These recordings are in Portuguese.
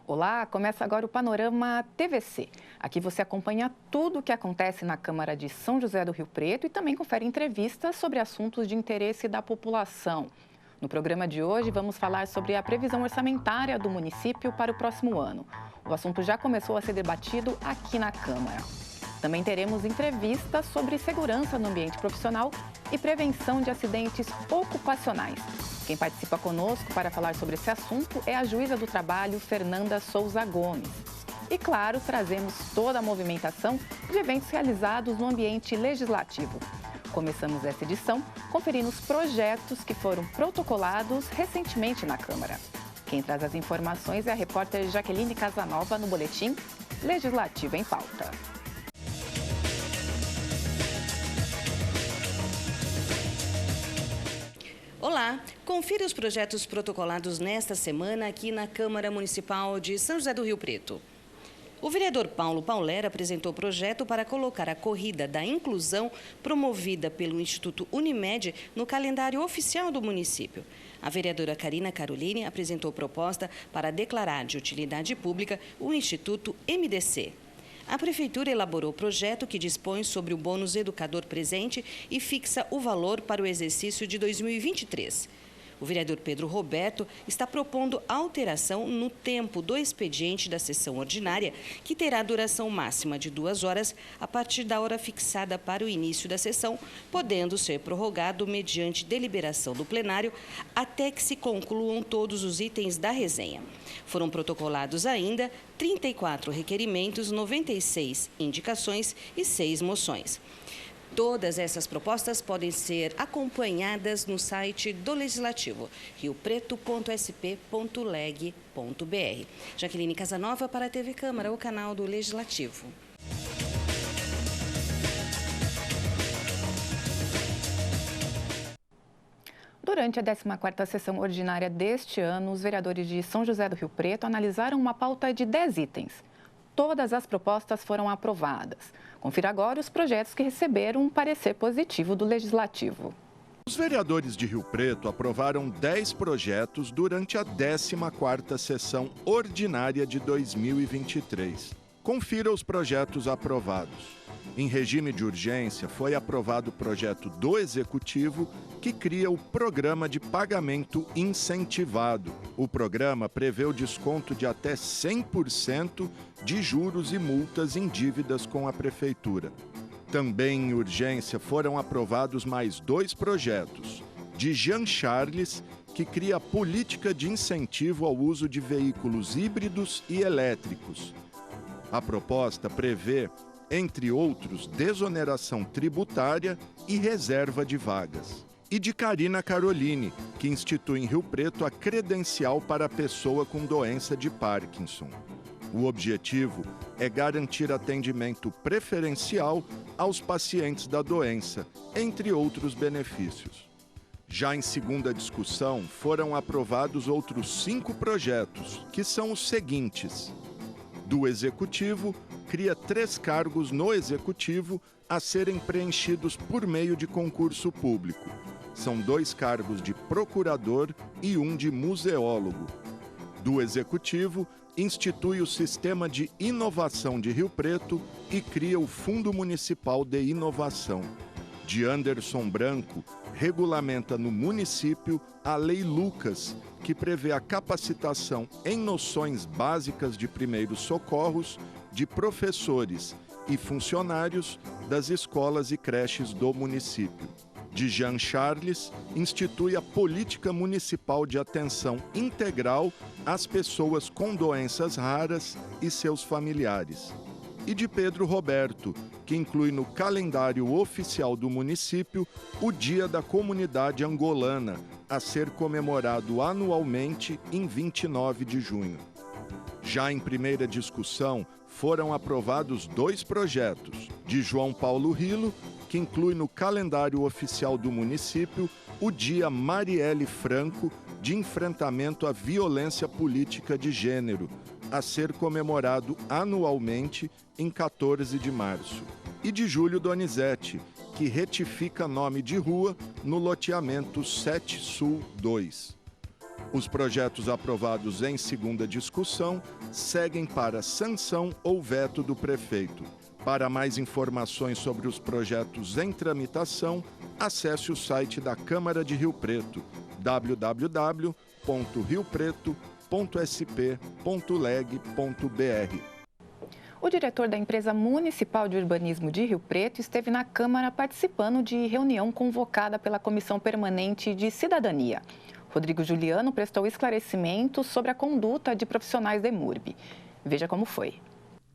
Olá, começa agora o Panorama TVC. Aqui você acompanha tudo o que acontece na Câmara de São José do Rio Preto e também confere entrevistas sobre assuntos de interesse da população. No programa de hoje, vamos falar sobre a previsão orçamentária do município para o próximo ano. O assunto já começou a ser debatido aqui na Câmara. Também teremos entrevistas sobre segurança no ambiente profissional e prevenção de acidentes ocupacionais. Quem participa conosco para falar sobre esse assunto é a juíza do trabalho, Fernanda Souza Gomes. E, claro, trazemos toda a movimentação de eventos realizados no ambiente legislativo. Começamos essa edição conferindo os projetos que foram protocolados recentemente na Câmara. Quem traz as informações é a repórter Jaqueline Casanova no boletim Legislativo em Pauta. Olá, confira os projetos protocolados nesta semana aqui na Câmara Municipal de São José do Rio Preto. O vereador Paulo Pauler apresentou o projeto para colocar a Corrida da Inclusão, promovida pelo Instituto Unimed, no calendário oficial do município. A vereadora Karina Caroline apresentou proposta para declarar de utilidade pública o Instituto MDC. A Prefeitura elaborou o projeto que dispõe sobre o bônus educador presente e fixa o valor para o exercício de 2023. O vereador Pedro Roberto está propondo alteração no tempo do expediente da sessão ordinária, que terá duração máxima de 2 horas a partir da hora fixada para o início da sessão, podendo ser prorrogado mediante deliberação do plenário até que se concluam todos os itens da resenha. Foram protocolados ainda 34 requerimentos, 96 indicações e 6 moções. Todas essas propostas podem ser acompanhadas no site do Legislativo, riopreto.sp.leg.br. Jaqueline Casanova para a TV Câmara, o canal do Legislativo. Durante a 14ª sessão ordinária deste ano, os vereadores de São José do Rio Preto analisaram uma pauta de 10 itens. Todas as propostas foram aprovadas. Confira agora os projetos que receberam um parecer positivo do Legislativo. Os vereadores de Rio Preto aprovaram 10 projetos durante a 14ª sessão ordinária de 2023. Confira os projetos aprovados. Em regime de urgência, foi aprovado o projeto do Executivo que cria o Programa de Pagamento Incentivado. O programa prevê o desconto de até 100% de juros e multas em dívidas com a Prefeitura. Também em urgência foram aprovados mais 2 projetos. De Jean Charles, que cria a política de incentivo ao uso de veículos híbridos e elétricos. A proposta prevê, entre outros, desoneração tributária e reserva de vagas. E de Karina Caroline, que institui em Rio Preto a credencial para a pessoa com doença de Parkinson. O objetivo é garantir atendimento preferencial aos pacientes da doença, entre outros benefícios. Já em segunda discussão, foram aprovados outros 5 projetos, que são os seguintes. Do Executivo, cria 3 cargos no Executivo a serem preenchidos por meio de concurso público. São 2 cargos de procurador e 1 de museólogo. Do Executivo, institui o Sistema de Inovação de Rio Preto e cria o Fundo Municipal de Inovação. De Anderson Branco, regulamenta no município a Lei Lucas, que prevê a capacitação em noções básicas de primeiros socorros de professores e funcionários das escolas e creches do município. De Jean Charles, institui a Política Municipal de Atenção Integral às pessoas com doenças raras e seus familiares. E de Pedro Roberto, que inclui no calendário oficial do município o Dia da Comunidade Angolana, a ser comemorado anualmente em 29 de junho. Já em primeira discussão, foram aprovados 2 projetos. De João Paulo Rilo, que inclui no calendário oficial do município o Dia Marielle Franco de Enfrentamento à Violência Política de Gênero, a ser comemorado anualmente em 14 de março. E de Júlio Donizete, que retifica nome de rua no loteamento 7 Sul 2. Os projetos aprovados em segunda discussão seguem para sanção ou veto do prefeito. Para mais informações sobre os projetos em tramitação, acesse o site da Câmara de Rio Preto, www.riopreto.sp.leg.br. O diretor da Empresa Municipal de Urbanismo de Rio Preto esteve na Câmara participando de reunião convocada pela Comissão Permanente de Cidadania. Rodrigo Juliano prestou esclarecimentos sobre a conduta de profissionais da EMURB. Veja como foi.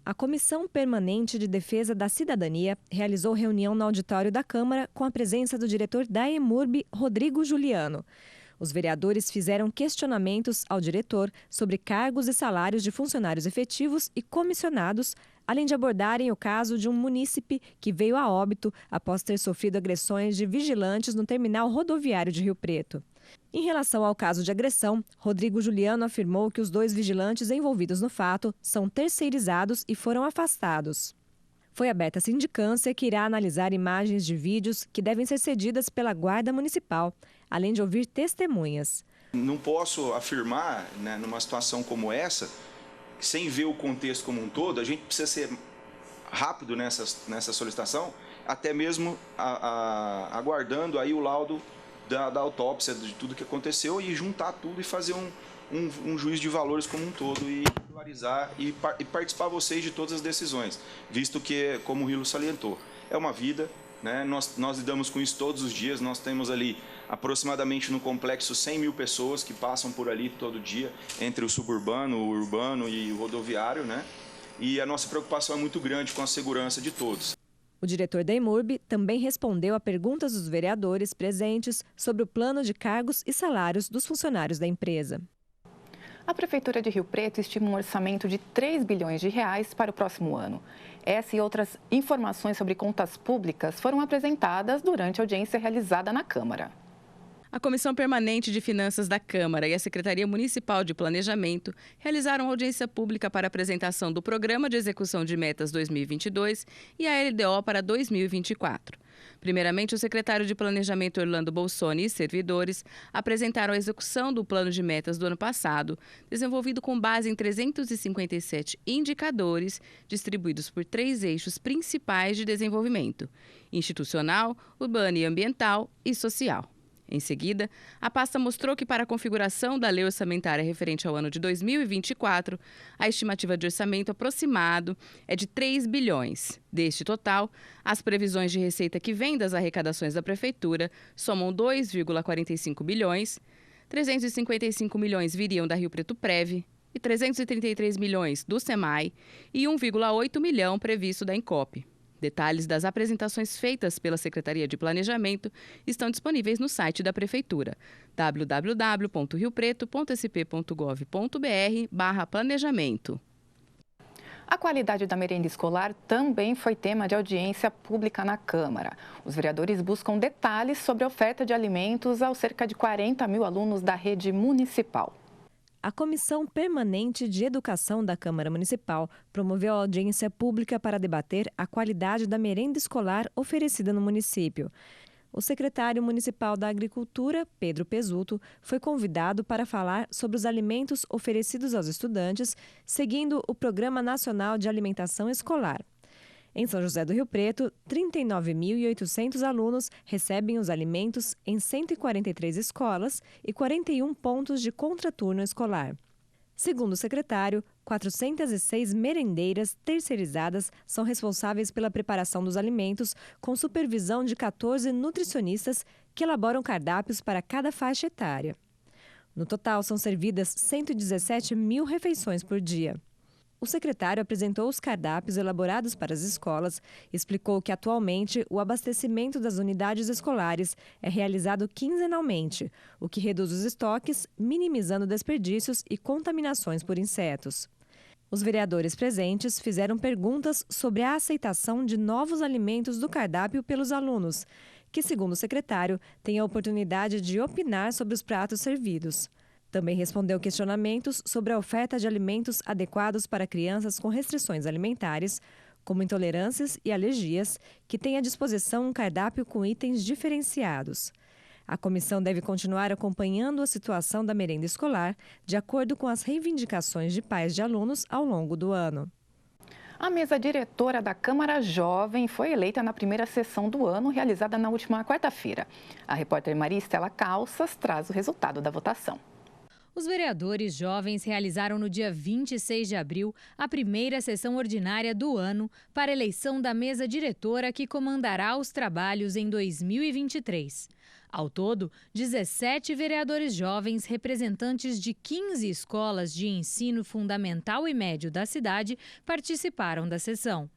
A Comissão Permanente de Defesa da Cidadania realizou reunião no auditório da Câmara com a presença do diretor da EMURB, Rodrigo Juliano. Os vereadores fizeram questionamentos ao diretor sobre cargos e salários de funcionários efetivos e comissionados, além de abordarem o caso de um munícipe que veio a óbito após ter sofrido agressões de vigilantes no terminal rodoviário de Rio Preto. Em relação ao caso de agressão, Rodrigo Juliano afirmou que os 2 vigilantes envolvidos no fato são terceirizados e foram afastados. Foi aberta a sindicância que irá analisar imagens de vídeos que devem ser cedidas pela Guarda Municipal, além de ouvir testemunhas. Não posso afirmar, né, numa situação como essa, sem ver o contexto como um todo, a gente precisa ser rápido nessa solicitação, até mesmo aguardando aí o laudo da autópsia, de tudo que aconteceu, e juntar tudo e fazer um juízo de valores como um todo e regularizar e participar vocês de todas as decisões, visto que, como o Rilo salientou, é uma vida, né? Nós lidamos com isso todos os dias. Nós temos ali aproximadamente no complexo 100 mil pessoas que passam por ali todo dia, entre o suburbano, o urbano e o rodoviário, né? E a nossa preocupação é muito grande com a segurança de todos. O diretor da EMURB também respondeu a perguntas dos vereadores presentes sobre o plano de cargos e salários dos funcionários da empresa. A Prefeitura de Rio Preto estima um orçamento de 3 bilhões de reais para o próximo ano. Essa e outras informações sobre contas públicas foram apresentadas durante a audiência realizada na Câmara. A Comissão Permanente de Finanças da Câmara e a Secretaria Municipal de Planejamento realizaram audiência pública para apresentação do Programa de Execução de Metas 2022 e a LDO para 2024. Primeiramente, o secretário de Planejamento Orlando Bolsoni e servidores apresentaram a execução do plano de metas do ano passado, desenvolvido com base em 357 indicadores distribuídos por 3 eixos principais de desenvolvimento: institucional, urbano e ambiental e social. Em seguida, a pasta mostrou que para a configuração da lei orçamentária referente ao ano de 2024, a estimativa de orçamento aproximado é de 3 bilhões. Deste total, as previsões de receita que vêm das arrecadações da Prefeitura somam 2,45 bilhões, 355 milhões viriam da Rio Preto Prev e 333 milhões do SEMAI e 1,8 milhão previsto da Encop. Detalhes das apresentações feitas pela Secretaria de Planejamento estão disponíveis no site da Prefeitura, www.riopreto.sp.gov.br/planejamento. A qualidade da merenda escolar também foi tema de audiência pública na Câmara. Os vereadores buscam detalhes sobre a oferta de alimentos aos cerca de 40 mil alunos da rede municipal. A Comissão Permanente de Educação da Câmara Municipal promoveu a audiência pública para debater a qualidade da merenda escolar oferecida no município. O secretário municipal da Agricultura, Pedro Pesuto, foi convidado para falar sobre os alimentos oferecidos aos estudantes, seguindo o Programa Nacional de Alimentação Escolar. Em São José do Rio Preto, 39.800 alunos recebem os alimentos em 143 escolas e 41 pontos de contraturno escolar. Segundo o secretário, 406 merendeiras terceirizadas são responsáveis pela preparação dos alimentos, com supervisão de 14 nutricionistas que elaboram cardápios para cada faixa etária. No total, são servidas 117 mil refeições por dia. O secretário apresentou os cardápios elaborados para as escolas, explicou que atualmente o abastecimento das unidades escolares é realizado quinzenalmente, o que reduz os estoques, minimizando desperdícios e contaminações por insetos. Os vereadores presentes fizeram perguntas sobre a aceitação de novos alimentos do cardápio pelos alunos, que, segundo o secretário, têm a oportunidade de opinar sobre os pratos servidos. Também respondeu questionamentos sobre a oferta de alimentos adequados para crianças com restrições alimentares, como intolerâncias e alergias, que têm à disposição um cardápio com itens diferenciados. A comissão deve continuar acompanhando a situação da merenda escolar, de acordo com as reivindicações de pais de alunos ao longo do ano. A mesa diretora da Câmara Jovem foi eleita na primeira sessão do ano, realizada na última quarta-feira. A repórter Maria Estela Calças traz o resultado da votação. Os vereadores jovens realizaram no dia 26 de abril a primeira sessão ordinária do ano para a eleição da mesa diretora que comandará os trabalhos em 2023. Ao todo, 17 vereadores jovens, representantes de 15 escolas de ensino fundamental e médio da cidade, participaram da sessão.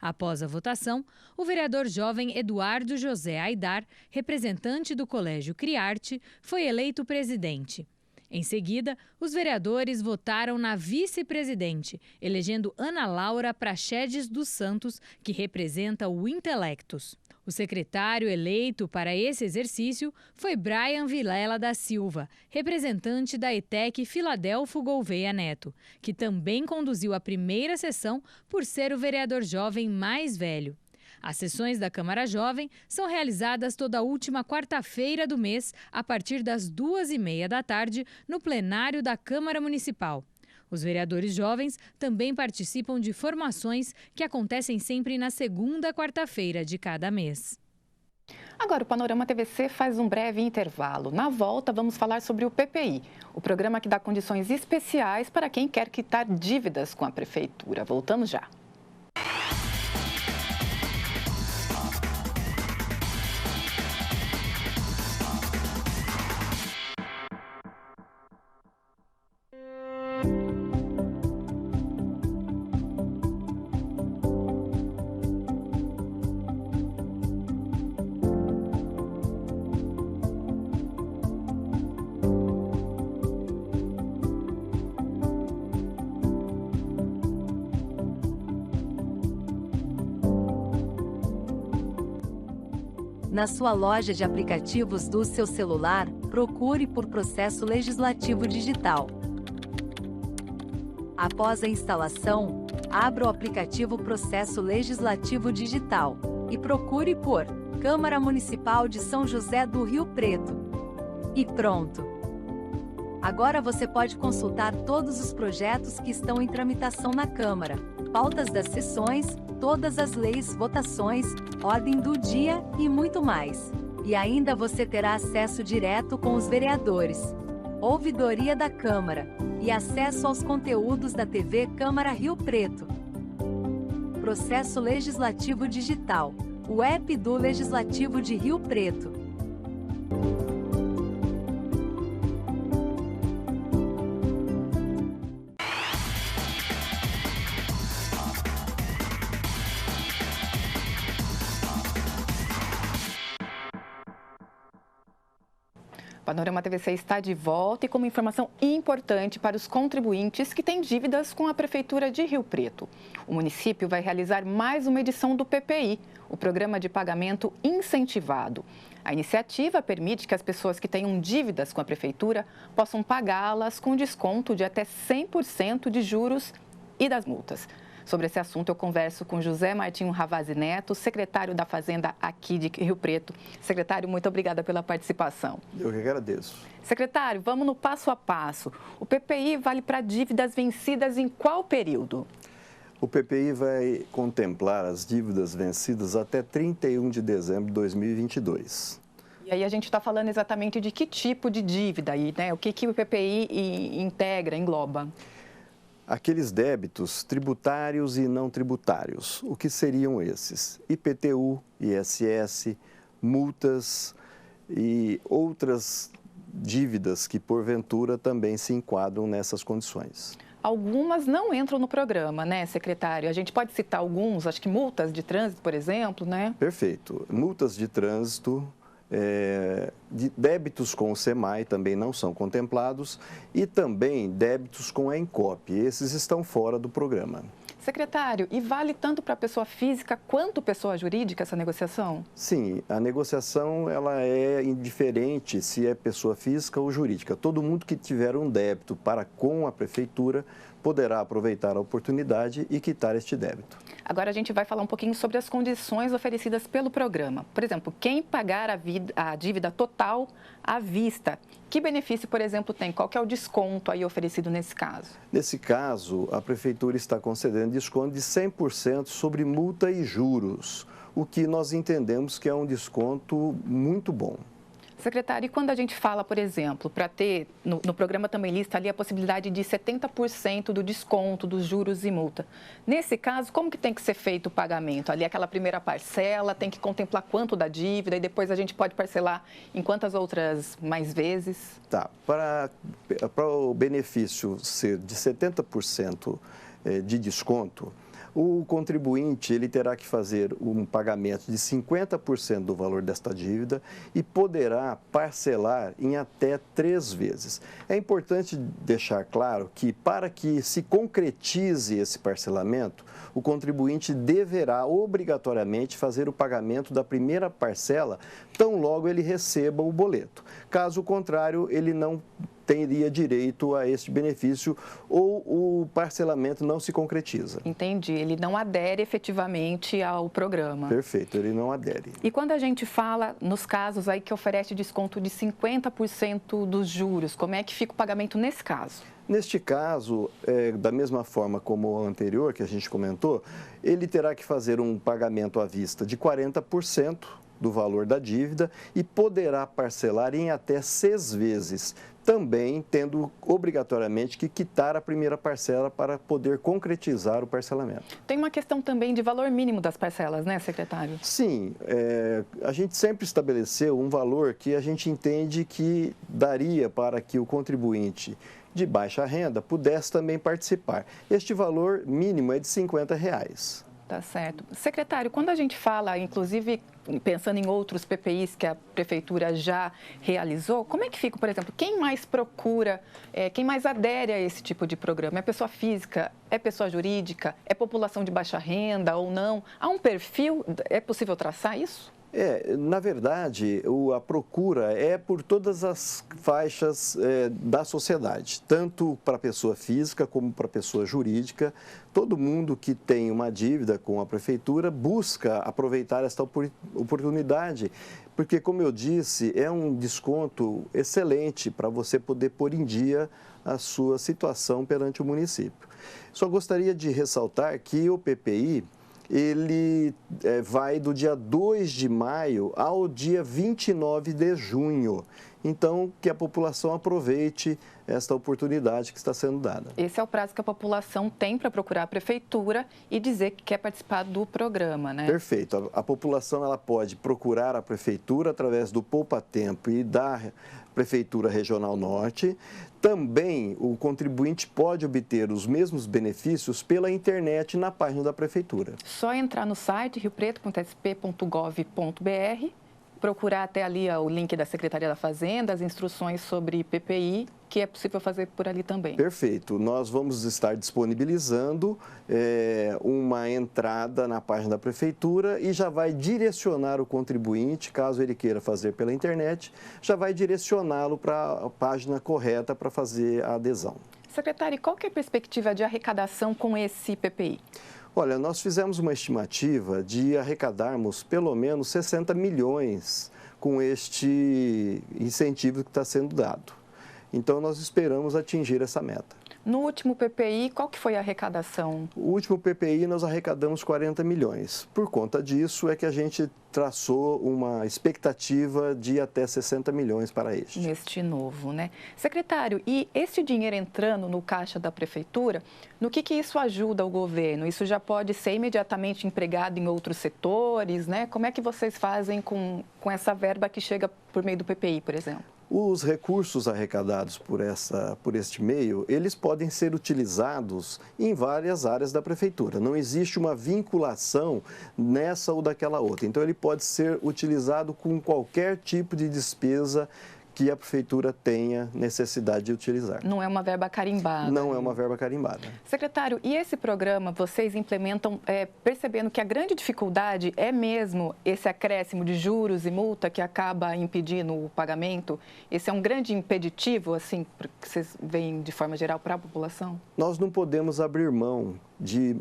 Após a votação, o vereador jovem Eduardo José Aidar, representante do Colégio Criarte, foi eleito presidente. Em seguida, os vereadores votaram na vice-presidente, elegendo Ana Laura Praxedes dos Santos, que representa o Intelectus. O secretário eleito para esse exercício foi Brian Vilela da Silva, representante da ETEC Filadelfo Gouveia Neto, que também conduziu a primeira sessão por ser o vereador jovem mais velho. As sessões da Câmara Jovem são realizadas toda última quarta-feira do mês, a partir das 2h30 da tarde, no plenário da Câmara Municipal. Os vereadores jovens também participam de formações que acontecem sempre na segunda quarta-feira de cada mês. Agora, o Panorama TVC faz um breve intervalo. Na volta, vamos falar sobre o PPI, o programa que dá condições especiais para quem quer quitar dívidas com a Prefeitura. Voltamos já. Na sua loja de aplicativos do seu celular, procure por Processo Legislativo Digital. Após a instalação, abra o aplicativo Processo Legislativo Digital e procure por Câmara Municipal de São José do Rio Preto. E pronto! Agora você pode consultar todos os projetos que estão em tramitação na Câmara, pautas das sessões, todas as leis, votações, ordem do dia e muito mais. E ainda você terá acesso direto com os vereadores, ouvidoria da Câmara e acesso aos conteúdos da TV Câmara Rio Preto. Processo Legislativo Digital, o app do Legislativo de Rio Preto. O Panorama TVC está de volta e com uma informação importante para os contribuintes que têm dívidas com a Prefeitura de Rio Preto. O município vai realizar mais uma edição do PPI, o Programa de Pagamento Incentivado. A iniciativa permite que as pessoas que tenham dívidas com a Prefeitura possam pagá-las com desconto de até 100% de juros e das multas. Sobre esse assunto, eu converso com José Martinho Ravazzi Neto, secretário da Fazenda aqui de Rio Preto. Secretário, muito obrigada pela participação. Eu que agradeço. Secretário, vamos no passo a passo. O PPI vale para dívidas vencidas em qual período? O PPI vai contemplar as dívidas vencidas até 31 de dezembro de 2022. E aí a gente está falando exatamente de que tipo de dívida aí, né? O que o PPI integra, engloba? Aqueles débitos tributários e não tributários. O que seriam esses? IPTU, ISS, multas e outras dívidas que, porventura, também se enquadram nessas condições. Algumas não entram no programa, né, secretário? A gente pode citar alguns, acho que multas de trânsito, por exemplo, né? Perfeito. Multas de trânsito, de débitos com o SEMAI também não são contemplados e também débitos com a ENCOP. Esses estão fora do programa. Secretário, e vale tanto para a pessoa física quanto pessoa jurídica essa negociação? Sim, a negociação ela é indiferente se é pessoa física ou jurídica. Todo mundo que tiver um débito para com a Prefeitura poderá aproveitar a oportunidade e quitar este débito. Agora a gente vai falar um pouquinho sobre as condições oferecidas pelo programa. Por exemplo, quem pagar a dívida total à vista, que benefício, por exemplo, tem? Qual que é o desconto aí oferecido nesse caso? Nesse caso, a Prefeitura está concedendo desconto de 100% sobre multa e juros, o que nós entendemos que é um desconto muito bom. Secretário, e quando a gente fala, por exemplo, para ter, no programa também lista ali a possibilidade de 70% do desconto dos juros e multa. Nesse caso, como que tem que ser feito o pagamento? Ali aquela primeira parcela, tem que contemplar quanto da dívida e depois a gente pode parcelar em quantas outras mais vezes? Tá, para o benefício ser de 70% de desconto, o contribuinte ele terá que fazer um pagamento de 50% do valor desta dívida e poderá parcelar em até 3 vezes. É importante deixar claro que, para que se concretize esse parcelamento, o contribuinte deverá obrigatoriamente fazer o pagamento da primeira parcela tão logo ele receba o boleto. Caso contrário, ele não teria direito a este benefício ou o parcelamento não se concretiza. Entendi, ele não adere efetivamente ao programa. Perfeito, ele não adere. E quando a gente fala nos casos aí que oferece desconto de 50% dos juros, como é que fica o pagamento nesse caso? Neste caso, da mesma forma como o anterior que a gente comentou, ele terá que fazer um pagamento à vista de 40% do valor da dívida e poderá parcelar em até 6 vezes, também tendo obrigatoriamente que quitar a primeira parcela para poder concretizar o parcelamento. Tem uma questão também de valor mínimo das parcelas, né, secretário? Sim, a gente sempre estabeleceu um valor que a gente entende que daria para que o contribuinte de baixa renda pudesse também participar. Este valor mínimo é de R$50. Tá certo. Secretário, quando a gente fala, inclusive, pensando em outros PPIs que a Prefeitura já realizou, como é que fica, por exemplo, quem mais procura, quem mais adere a esse tipo de programa? É pessoa física? É pessoa jurídica? É população de baixa renda ou não? Há um perfil? É possível traçar isso? Na verdade, a procura é por todas as faixas da sociedade, tanto para a pessoa física como para a pessoa jurídica. Todo mundo que tem uma dívida com a Prefeitura busca aproveitar esta oportunidade, porque, como eu disse, é um desconto excelente para você poder pôr em dia a sua situação perante o município. Só gostaria de ressaltar que o PPI ele vai do dia 2 de maio ao dia 29 de junho. Então, que a população aproveite esta oportunidade que está sendo dada. Esse é o prazo que a população tem para procurar a Prefeitura e dizer que quer participar do programa, né? Perfeito. A população ela pode procurar a Prefeitura através do Poupa Tempo e da Prefeitura Regional Norte. Também o contribuinte pode obter os mesmos benefícios pela internet na página da Prefeitura. Só entrar no site riopreto.sp.gov.br, procurar até ali o link da Secretaria da Fazenda, as instruções sobre PPI, que é possível fazer por ali também. Perfeito. Nós vamos estar disponibilizando uma entrada na página da Prefeitura e já vai direcionar o contribuinte, caso ele queira fazer pela internet, já vai direcioná-lo para a página correta para fazer a adesão. Secretário, qual que é a perspectiva de arrecadação com esse PPI? Olha, nós fizemos uma estimativa de arrecadarmos pelo menos 60 milhões com este incentivo que está sendo dado. Então, nós esperamos atingir essa meta. No último PPI, qual que foi a arrecadação? O último PPI nós arrecadamos 40 milhões. Por conta disso é que a gente traçou uma expectativa de até 60 milhões para este. Neste novo, né? Secretário, e esse dinheiro entrando no caixa da Prefeitura, no que isso ajuda o governo? Isso já pode ser imediatamente empregado em outros setores, né? Como é que vocês fazem com essa verba que chega por meio do PPI, por exemplo? Os recursos arrecadados por este meio, eles podem ser utilizados em várias áreas da Prefeitura. Não existe uma vinculação nessa ou daquela outra. Então, ele pode ser utilizado com qualquer tipo de despesa que a Prefeitura tenha necessidade de utilizar. Não é uma verba carimbada. Não é uma verba carimbada. Secretário, e esse programa vocês implementam percebendo que a grande dificuldade é mesmo esse acréscimo de juros e multa que acaba impedindo o pagamento? Esse é um grande impeditivo, assim, que vocês veem de forma geral para a população? Nós não podemos abrir mão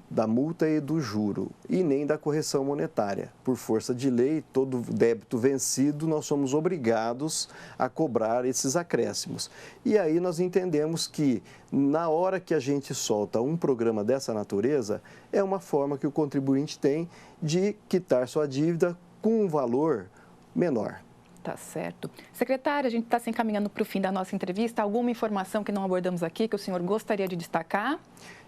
da multa e do juro, e nem da correção monetária. Por força de lei, todo débito vencido, nós somos obrigados a cobrar esses acréscimos. E aí nós entendemos que, na hora que a gente solta um programa dessa natureza, é uma forma que o contribuinte tem de quitar sua dívida com um valor menor. Tá certo. Secretária, a gente está se encaminhando para o fim da nossa entrevista. Alguma informação que não abordamos aqui que o senhor gostaria de destacar?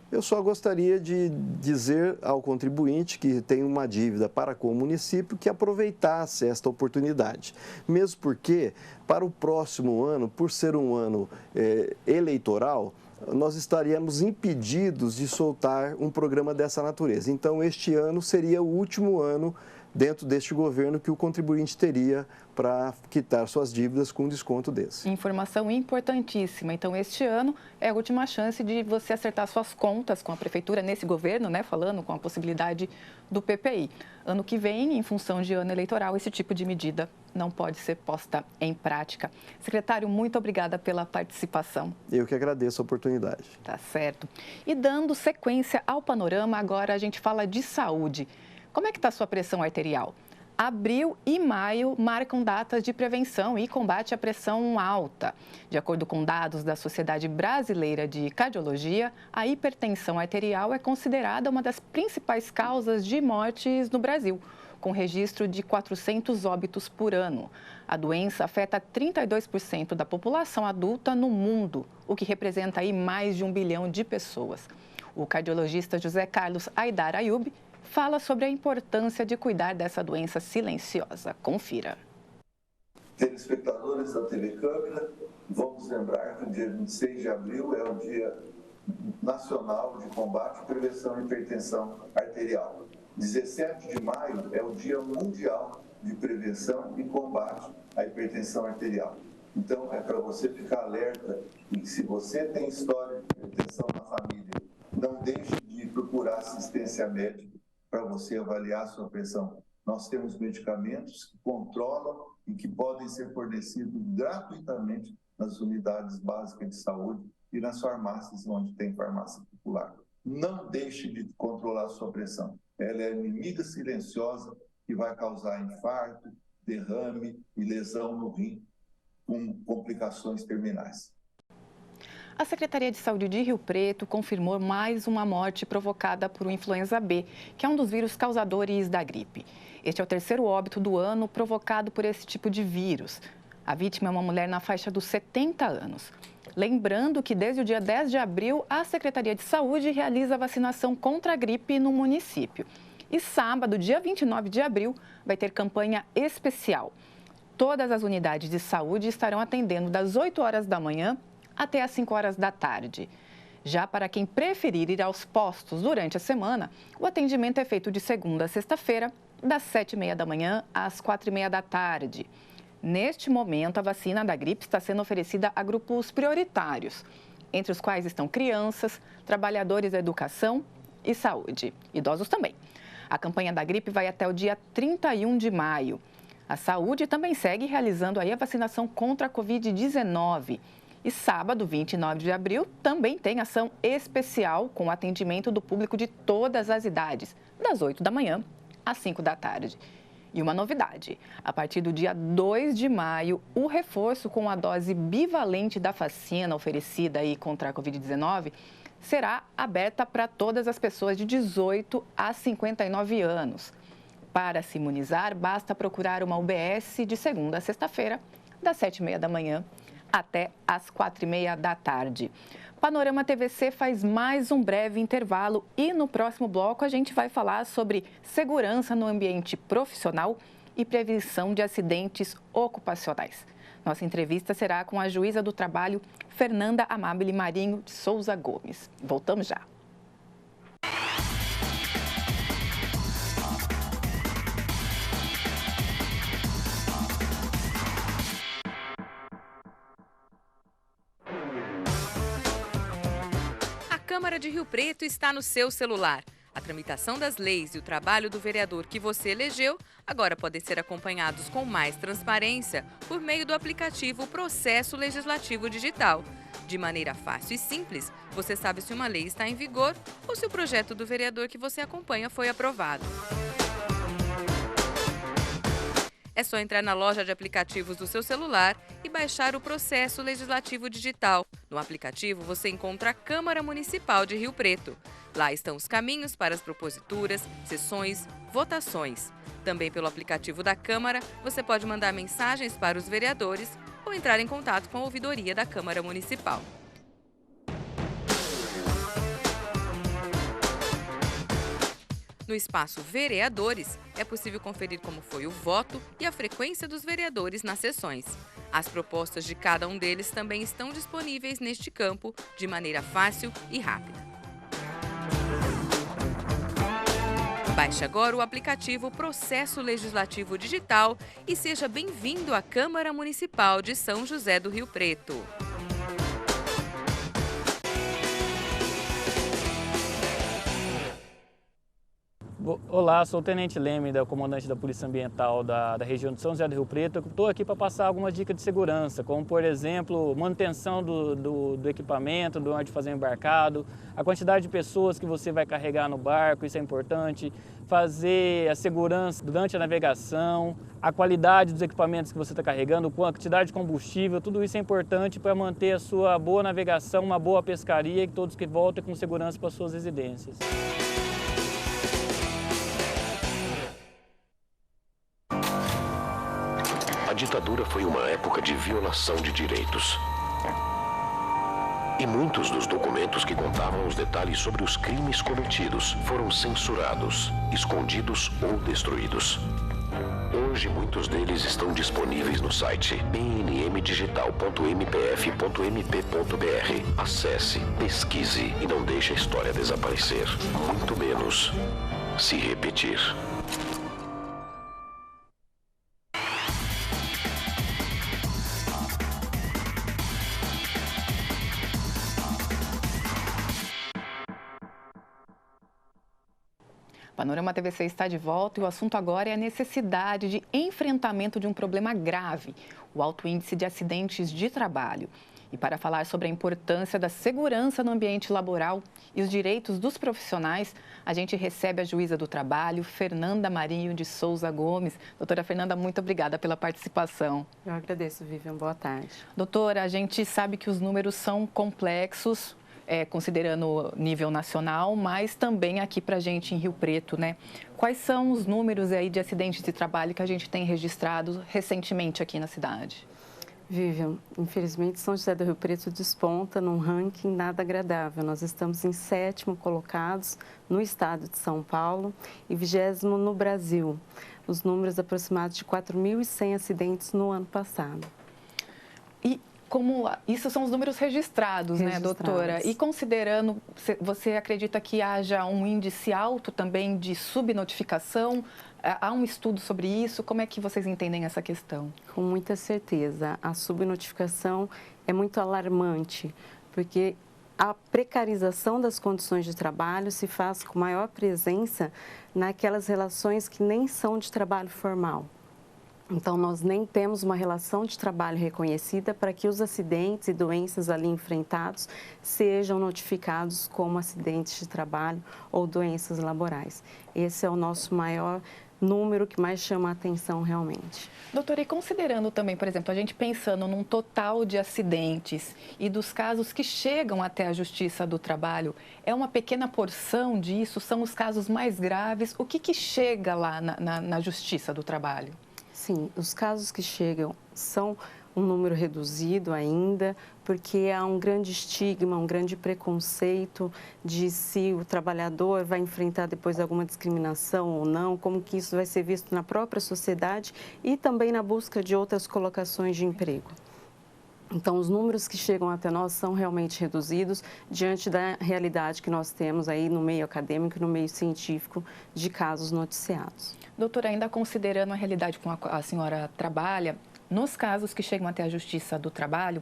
Eu só gostaria de dizer ao contribuinte que tem uma dívida para com o município que aproveitasse esta oportunidade. Mesmo porque, para o próximo ano, por ser um ano eleitoral, nós estaríamos impedidos de soltar um programa dessa natureza. Então, este ano seria o último ano dentro deste governo que o contribuinte teria para quitar suas dívidas com um desconto desse. Informação importantíssima. Então, este ano é a última chance de você acertar suas contas com a prefeitura nesse governo, né? Falando com a possibilidade do PPI. Ano que vem, em função de ano eleitoral, esse tipo de medida não pode ser posta em prática. Secretário, muito obrigada pela participação. Eu que agradeço a oportunidade. Tá certo. E dando sequência ao panorama, agora a gente fala de saúde. Como é que está a sua pressão arterial? Abril e maio marcam datas de prevenção e combate à pressão alta. De acordo com dados da Sociedade Brasileira de Cardiologia, a hipertensão arterial é considerada uma das principais causas de mortes no Brasil, com registro de 400 óbitos por ano. A doença afeta 32% da população adulta no mundo, o que representa aí mais de 1 bilhão de pessoas. O cardiologista José Carlos Aidar Ayub fala sobre a importância de cuidar dessa doença silenciosa. Confira. Telespectadores da TV Câmara, vamos lembrar que o dia 26 de abril é o Dia Nacional de Combate e Prevenção à Hipertensão Arterial. 17 de maio é o Dia Mundial de Prevenção e Combate à Hipertensão Arterial. Então, é para você ficar alerta e que se você tem história de hipertensão na família, não deixe de procurar assistência médica para você avaliar a sua pressão. Nós temos medicamentos que controlam e que podem ser fornecidos gratuitamente nas unidades básicas de saúde e nas farmácias onde tem farmácia popular. Não deixe de controlar a sua pressão. Ela é a inimiga silenciosa que vai causar infarto, derrame e lesão no rim, com complicações terminais. A Secretaria de Saúde de Rio Preto confirmou mais uma morte provocada por influenza B, que é um dos vírus causadores da gripe. Este é o terceiro óbito do ano provocado por esse tipo de vírus. A vítima é uma mulher na faixa dos 70 anos. Lembrando que desde o dia 10 de abril, a Secretaria de Saúde realiza a vacinação contra a gripe no município. E sábado, dia 29 de abril, vai ter campanha especial. Todas as unidades de saúde estarão atendendo das 8 horas da manhã até às 5 horas da tarde. Já para quem preferir ir aos postos durante a semana, o atendimento é feito de segunda a sexta-feira, das 7h30 da manhã às 4h30 da tarde. Neste momento, a vacina da gripe está sendo oferecida a grupos prioritários, entre os quais estão crianças, trabalhadores da educação e saúde, idosos também. A campanha da gripe vai até o dia 31 de maio. A saúde também segue realizando aí a vacinação contra a Covid-19. E sábado, 29 de abril, também tem ação especial com o atendimento do público de todas as idades, das 8 da manhã às 5 da tarde. E uma novidade, a partir do dia 2 de maio, o reforço com a dose bivalente da vacina oferecida aí contra a Covid-19 será aberta para todas as pessoas de 18 a 59 anos. Para se imunizar, basta procurar uma UBS de segunda a sexta-feira, das 7h30 da manhã até às 4h30 da tarde. Panorama TVC faz mais um breve intervalo e no próximo bloco a gente vai falar sobre segurança no ambiente profissional e prevenção de acidentes ocupacionais. Nossa entrevista será com a juíza do trabalho, Fernanda Amabile Marinho de Souza Gomes. Voltamos já. A Câmara de Rio Preto está no seu celular. A tramitação das leis e o trabalho do vereador que você elegeu agora podem ser acompanhados com mais transparência por meio do aplicativo Processo Legislativo Digital. De maneira fácil e simples, você sabe se uma lei está em vigor ou se o projeto do vereador que você acompanha foi aprovado. É só entrar na loja de aplicativos do seu celular e baixar o Processo Legislativo Digital. No aplicativo, você encontra a Câmara Municipal de Rio Preto. Lá estão os caminhos para as proposituras, sessões, votações. Também pelo aplicativo da Câmara, você pode mandar mensagens para os vereadores ou entrar em contato com a ouvidoria da Câmara Municipal. No espaço Vereadores, é possível conferir como foi o voto e a frequência dos vereadores nas sessões. As propostas de cada um deles também estão disponíveis neste campo de maneira fácil e rápida. Baixe agora o aplicativo Processo Legislativo Digital e seja bem-vindo à Câmara Municipal de São José do Rio Preto. Olá, sou o Tenente Leme, comandante da Polícia Ambiental da região de São José do Rio Preto. Estou aqui para passar algumas dicas de segurança, como, por exemplo, manutenção do equipamento, do onde fazer o embarcado, a quantidade de pessoas que você vai carregar no barco, isso é importante, fazer a segurança durante a navegação, a qualidade dos equipamentos que você está carregando, a quantidade de combustível, tudo isso é importante para manter a sua boa navegação, uma boa pescaria e todos que voltem com segurança para suas residências. A ditadura foi uma época de violação de direitos. E muitos dos documentos que contavam os detalhes sobre os crimes cometidos foram censurados, escondidos ou destruídos. Hoje, muitos deles estão disponíveis no site pnmdigital.mpf.mp.br. Acesse, pesquise e não deixe a história desaparecer, muito menos se repetir. Panorama TVC está de volta e o assunto agora é a necessidade de enfrentamento de um problema grave, o alto índice de acidentes de trabalho. E para falar sobre a importância da segurança no ambiente laboral e os direitos dos profissionais, a gente recebe a juíza do trabalho, Fernanda Marinho de Souza Gomes. Doutora Fernanda, muito obrigada pela participação. Eu agradeço, Vivian. Boa tarde. Doutora, a gente sabe que os números são complexos, considerando nível nacional, mas também aqui para a gente em Rio Preto, né? Quais são os números aí de acidentes de trabalho que a gente tem registrado recentemente aqui na cidade? Vivian, infelizmente São José do Rio Preto desponta num ranking nada agradável. Nós estamos em 7º colocados no estado de São Paulo e 20º no Brasil. Os números aproximados de 4.100 acidentes no ano passado. E como isso são os números registrados, né, doutora? E considerando, você acredita que haja um índice alto também de subnotificação? Há um estudo sobre isso? Como é que vocês entendem essa questão? Com muita certeza. A subnotificação é muito alarmante, porque a precarização das condições de trabalho se faz com maior presença naquelas relações que nem são de trabalho formal. Então, nós nem temos uma relação de trabalho reconhecida para que os acidentes e doenças ali enfrentados sejam notificados como acidentes de trabalho ou doenças laborais. Esse é o nosso maior número que mais chama a atenção realmente. Doutora, e considerando também, por exemplo, a gente pensando num total de acidentes e dos casos que chegam até a Justiça do Trabalho, é uma pequena porção disso? São os casos mais graves? O que chega lá na Justiça do Trabalho? Sim, os casos que chegam são um número reduzido ainda, porque há um grande estigma, um grande preconceito de se o trabalhador vai enfrentar depois alguma discriminação ou não, como que isso vai ser visto na própria sociedade e também na busca de outras colocações de emprego. Então, os números que chegam até nós são realmente reduzidos diante da realidade que nós temos aí no meio acadêmico e no meio científico de casos noticiados. Doutora, ainda considerando a realidade com a senhora trabalha, nos casos que chegam até a Justiça do Trabalho,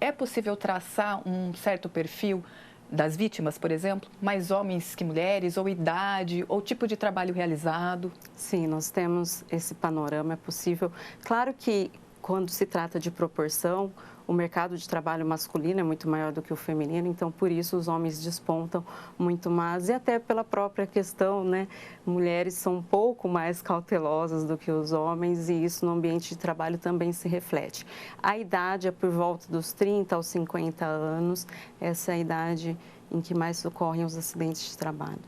é possível traçar um certo perfil das vítimas, por exemplo? Mais homens que mulheres, ou idade, ou tipo de trabalho realizado? Sim, nós temos esse panorama, é possível. Claro que quando se trata de proporção, o mercado de trabalho masculino é muito maior do que o feminino, então por isso os homens despontam muito mais, e até pela própria questão, né, mulheres são um pouco mais cautelosas do que os homens, e isso no ambiente de trabalho também se reflete. A idade é por volta dos 30 aos 50 anos, essa é a idade em que mais ocorrem os acidentes de trabalho.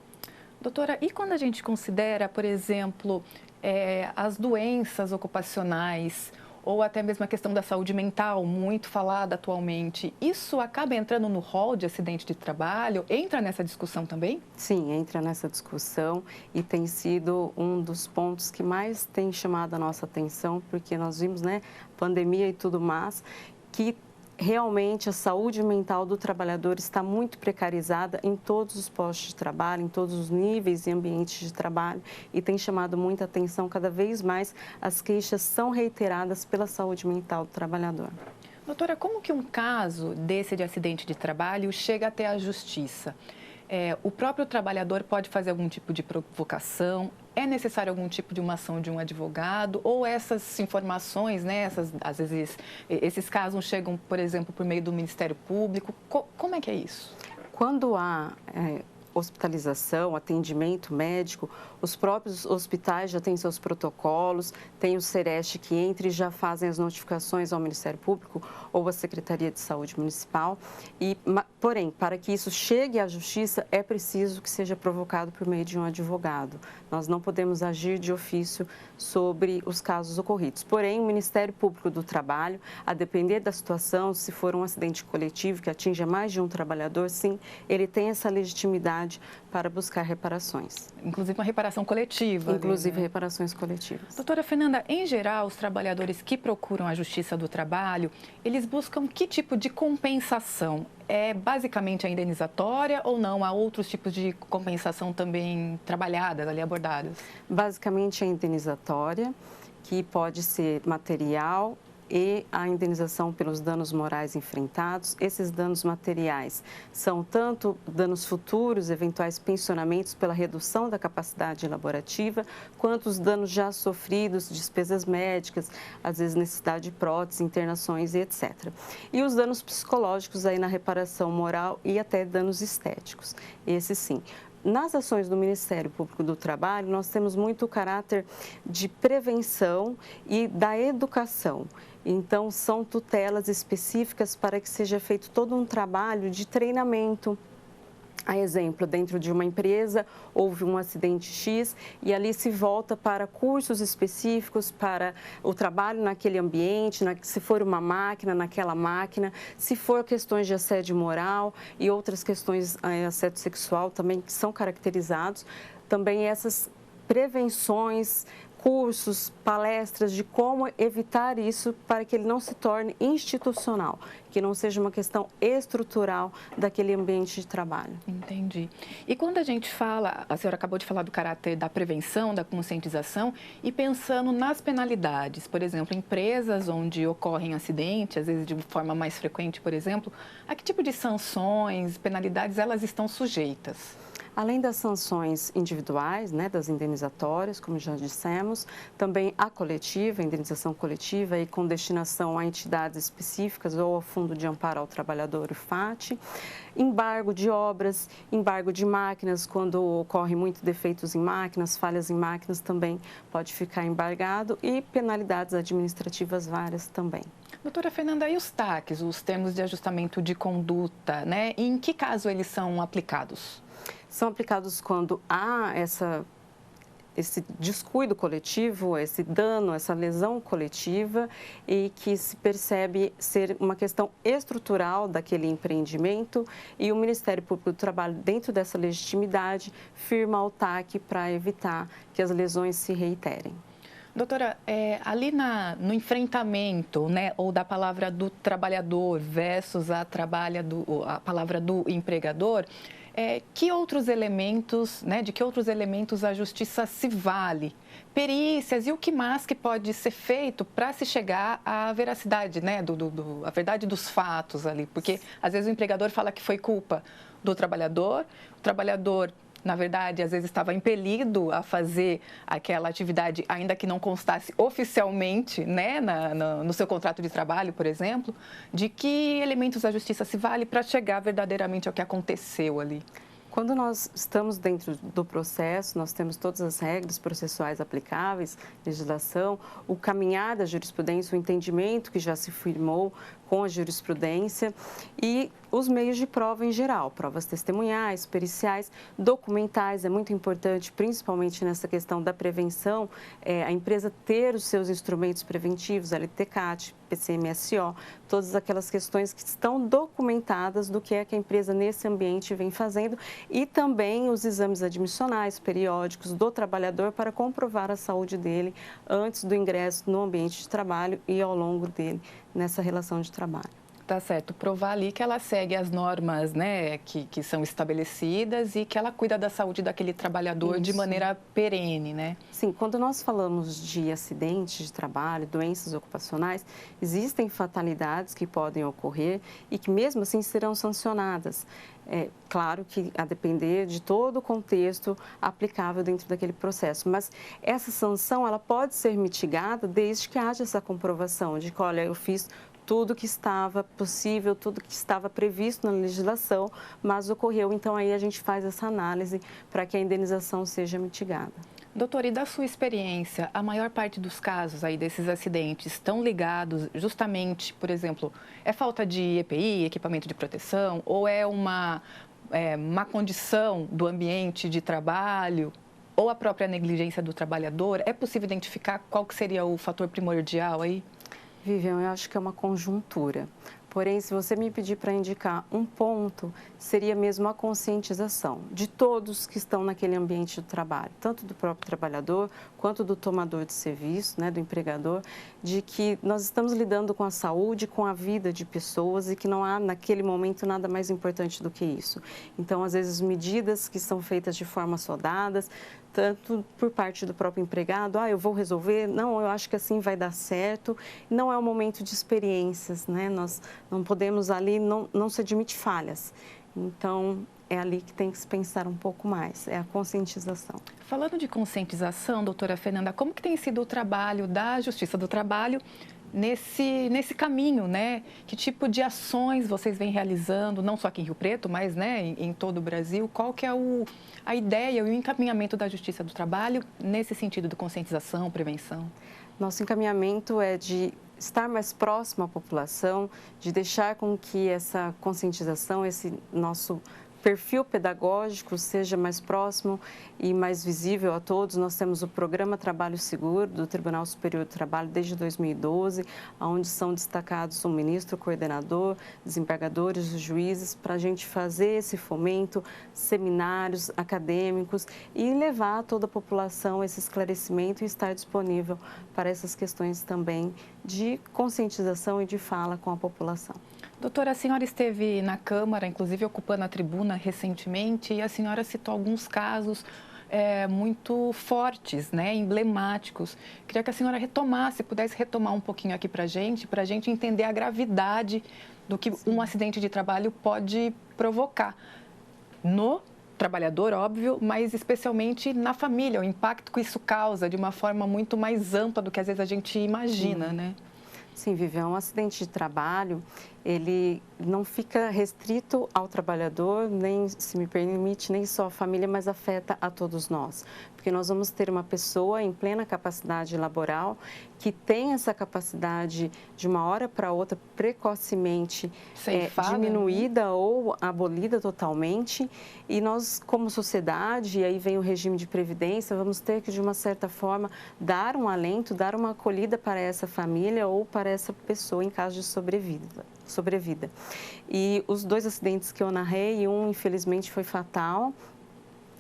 Doutora, e quando a gente considera, por exemplo, as doenças ocupacionais ou até mesmo a questão da saúde mental, muito falada atualmente, isso acaba entrando no rol de acidente de trabalho? Entra nessa discussão também? Sim, entra nessa discussão e tem sido um dos pontos que mais tem chamado a nossa atenção, porque nós vimos, né, pandemia e tudo mais, que realmente a saúde mental do trabalhador está muito precarizada em todos os postos de trabalho, em todos os níveis e ambientes de trabalho, e tem chamado muita atenção. Cada vez mais as queixas são reiteradas pela saúde mental do trabalhador. Doutora, como que um caso desse de acidente de trabalho chega até a justiça? O próprio trabalhador pode fazer algum tipo de provocação? É necessário algum tipo de uma ação de um advogado? Ou essas informações, né, às vezes, esses casos chegam, por exemplo, por meio do Ministério Público? Como é que é isso? Quando há hospitalização, atendimento médico, os próprios hospitais já têm seus protocolos, tem o Sereste que entra e já fazem as notificações ao Ministério Público ou à Secretaria de Saúde Municipal. Porém, para que isso chegue à Justiça, é preciso que seja provocado por meio de um advogado. Nós não podemos agir de ofício sobre os casos ocorridos. Porém, o Ministério Público do Trabalho, a depender da situação, se for um acidente coletivo que atinja mais de um trabalhador, sim, ele tem essa legitimidade para buscar reparações. Inclusive uma reparação coletiva. Inclusive ali, né? Reparações coletivas. Doutora Fernanda, em geral, os trabalhadores que procuram a Justiça do Trabalho, eles buscam que tipo de compensação? É basicamente a indenizatória ou não? Há outros tipos de compensação também trabalhadas, ali abordadas? Basicamente a indenizatória, que pode ser material, e a indenização pelos danos morais enfrentados. Esses danos materiais são tanto danos futuros, eventuais pensionamentos pela redução da capacidade laborativa, quanto os danos já sofridos, despesas médicas, às vezes necessidade de prótese, internações e etc. E os danos psicológicos aí na reparação moral e até danos estéticos. Esses sim. Nas ações do Ministério Público do Trabalho, nós temos muito o caráter de prevenção e da educação. Então, são tutelas específicas para que seja feito todo um trabalho de treinamento. A exemplo, dentro de uma empresa, houve um acidente X e ali se volta para cursos específicos para o trabalho naquele ambiente, se for uma máquina, naquela máquina, se for questões de assédio moral e outras questões de assédio sexual também que são caracterizados. Também essas prevenções, cursos, palestras de como evitar isso para que ele não se torne institucional, que não seja uma questão estrutural daquele ambiente de trabalho. Entendi. E quando a gente fala, a senhora acabou de falar do caráter da prevenção, da conscientização, e pensando nas penalidades, por exemplo, empresas onde ocorrem acidentes, às vezes de forma mais frequente, por exemplo, a que tipo de sanções, penalidades elas estão sujeitas? Além das sanções individuais, né, das indenizatórias, como já dissemos, também a coletiva, a indenização coletiva e com destinação a entidades específicas ou ao Fundo de Amparo ao Trabalhador, o FAT, embargo de obras, embargo de máquinas, quando ocorrem muitos defeitos em máquinas, falhas em máquinas, também pode ficar embargado, e penalidades administrativas várias também. Doutora Fernanda, e os TACs, os termos de ajustamento de conduta, né? E em que caso eles são aplicados? São aplicados quando há esse descuido coletivo, esse dano, essa lesão coletiva e que se percebe ser uma questão estrutural daquele empreendimento, e o Ministério Público do Trabalho, dentro dessa legitimidade, firma o TAC para evitar que as lesões se reiterem. Doutora, ali no enfrentamento, né, ou da palavra do trabalhador versus a palavra do empregador, que outros elementos, né, de que outros elementos a justiça se vale? Perícias e o que mais que pode ser feito para se chegar à veracidade, né, a verdade dos fatos ali? Porque às vezes o empregador fala que foi culpa do trabalhador, o trabalhador na verdade, às vezes estava impelido a fazer aquela atividade, ainda que não constasse oficialmente, né, no seu contrato de trabalho, por exemplo, de que elementos da justiça se vale para chegar verdadeiramente ao que aconteceu ali? Quando nós estamos dentro do processo, nós temos todas as regras processuais aplicáveis, legislação, o caminhar da jurisprudência, o entendimento que já se firmou com a jurisprudência e os meios de prova em geral, provas testemunhais, periciais, documentais, é muito importante, principalmente nessa questão da prevenção, a empresa ter os seus instrumentos preventivos, LTCAT, PCMSO, todas aquelas questões que estão documentadas do que é que a empresa nesse ambiente vem fazendo e também os exames admissionais, periódicos do trabalhador para comprovar a saúde dele antes do ingresso no ambiente de trabalho e ao longo dele nessa relação de trabalho. Tá certo, provar ali que ela segue as normas, né, que são estabelecidas e que ela cuida da saúde daquele trabalhador de maneira perene, né? Sim, quando nós falamos de acidentes de trabalho, doenças ocupacionais, existem fatalidades que podem ocorrer e que mesmo assim serão sancionadas. É claro que a depender de todo o contexto aplicável dentro daquele processo, mas essa sanção ela pode ser mitigada desde que haja essa comprovação de que, olha, eu fiz tudo que estava possível, tudo que estava previsto na legislação, mas ocorreu. Então, aí a gente faz essa análise para que a indenização seja mitigada. Doutora, e da sua experiência, a maior parte dos casos aí desses acidentes estão ligados justamente, por exemplo, é falta de EPI, equipamento de proteção, ou é uma má condição do ambiente de trabalho, ou a própria negligência do trabalhador? É possível identificar qual que seria o fator primordial aí? Vivian, eu acho que é uma conjuntura. Porém, se você me pedir para indicar um ponto, seria mesmo a conscientização de todos que estão naquele ambiente de trabalho, tanto do próprio trabalhador quanto do tomador de serviço, né, do empregador, de que nós estamos lidando com a saúde, com a vida de pessoas e que não há naquele momento nada mais importante do que isso. Então, às vezes, medidas que são feitas de forma sodadas, tanto por parte do próprio empregado, eu vou resolver, não, eu acho que assim vai dar certo. Não é um momento de experiências, né? Nós não podemos ali, não se admite falhas. Então, é ali que tem que se pensar um pouco mais, é a conscientização. Falando de conscientização, doutora Fernanda, como que tem sido o trabalho da Justiça do Trabalho nesse caminho, né? Que tipo de ações vocês vêm realizando, não só aqui em Rio Preto, mas, né, em todo o Brasil? Qual que é a ideia e o encaminhamento da Justiça do Trabalho nesse sentido de conscientização, prevenção? Nosso encaminhamento é de estar mais próximo à população, de deixar com que essa conscientização, esse nosso perfil pedagógico seja mais próximo e mais visível a todos. Nós temos o Programa Trabalho Seguro do Tribunal Superior do Trabalho desde 2012, onde são destacados o ministro, o coordenador, desembargadores, os juízes, para a gente fazer esse fomento, seminários acadêmicos e levar a toda a população esse esclarecimento e estar disponível para essas questões também de conscientização e de fala com a população. Doutora, a senhora esteve na Câmara, inclusive ocupando a tribuna recentemente, e a senhora citou alguns casos muito fortes, né, emblemáticos. Queria que a senhora pudesse retomar um pouquinho aqui para a gente entender a gravidade do que um acidente de trabalho pode provocar no trabalhador, óbvio, mas especialmente na família, o impacto que isso causa de uma forma muito mais ampla do que às vezes a gente imagina, né? Sim, Vivian, um acidente de trabalho, ele não fica restrito ao trabalhador, nem, se me permite, nem só à família, mas afeta a todos nós. Porque nós vamos ter uma pessoa em plena capacidade laboral que tem essa capacidade de uma hora para outra precocemente diminuída ou abolida totalmente. E nós, como sociedade, e aí vem o regime de previdência, vamos ter que, de uma certa forma, dar um alento, dar uma acolhida para essa família ou para essa pessoa em caso de sobrevida. E os dois acidentes que eu narrei, um infelizmente foi fatal